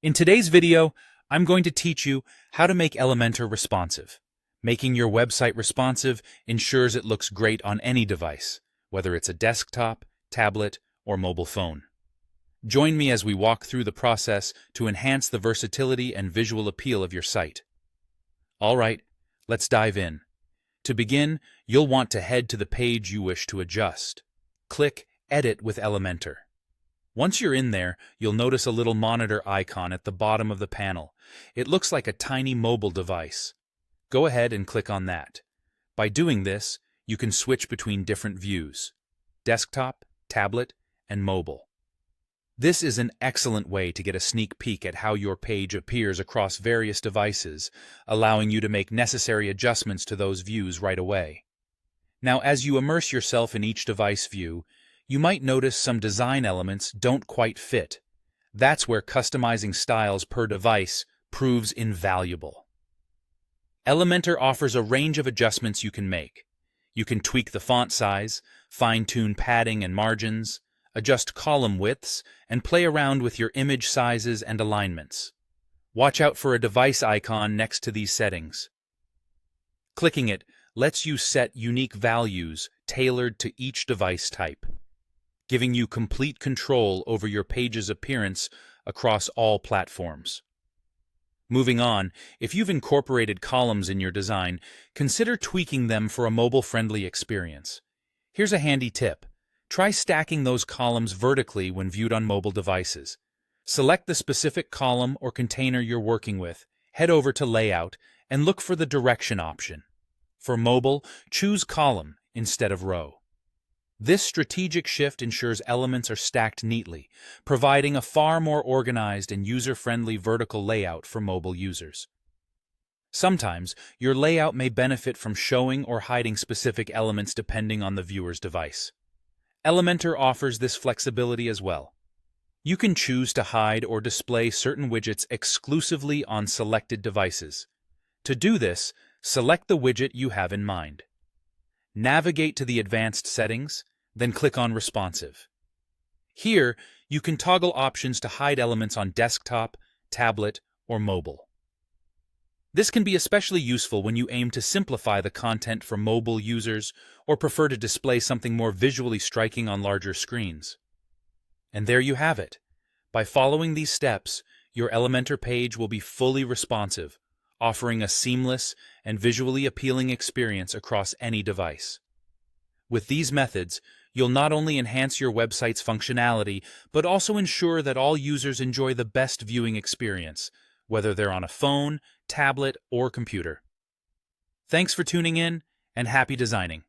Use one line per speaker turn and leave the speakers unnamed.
In today's video, I'm going to teach you how to make Elementor responsive. Making your website responsive ensures it looks great on any device, whether it's a desktop, tablet, or mobile phone. Join me as we walk through the process to enhance the versatility and visual appeal of your site. All right, let's dive in. To begin, you'll want to head to the page you wish to adjust. Click Edit with Elementor. Once you're in there, you'll notice a little monitor icon at the bottom of the panel. It looks like a tiny mobile device. Go ahead and click on that. By doing this, you can switch between different views: desktop, tablet, and mobile. This is an excellent way to get a sneak peek at how your page appears across various devices, allowing you to make necessary adjustments to those views right away. Now, as you immerse yourself in each device view, you might notice some design elements don't quite fit. That's where customizing styles per device proves invaluable. Elementor offers a range of adjustments you can make. You can tweak the font size, fine-tune padding and margins, adjust column widths, and play around with your image sizes and alignments. Watch out for a device icon next to these settings. Clicking it lets you set unique values tailored to each device type, giving you complete control over your page's appearance across all platforms. Moving on, if you've incorporated columns in your design, consider tweaking them for a mobile-friendly experience. Here's a handy tip. Try stacking those columns vertically when viewed on mobile devices. Select the specific column or container you're working with, head over to Layout, and look for the Direction option. For mobile, choose Column instead of Row. This strategic shift ensures elements are stacked neatly, providing a far more organized and user-friendly vertical layout for mobile users. Sometimes, your layout may benefit from showing or hiding specific elements depending on the viewer's device. Elementor offers this flexibility as well. You can choose to hide or display certain widgets exclusively on selected devices. To do this, select the widget you have in mind. Navigate to the Advanced Settings, then click on Responsive. Here, you can toggle options to hide elements on desktop, tablet, or mobile. This can be especially useful when you aim to simplify the content for mobile users or prefer to display something more visually striking on larger screens. And there you have it. By following these steps, your Elementor page will be fully responsive, offering a seamless and visually appealing experience across any device. With these methods, you'll not only enhance your website's functionality, but also ensure that all users enjoy the best viewing experience, whether they're on a phone, tablet, or computer. Thanks for tuning in, and happy designing!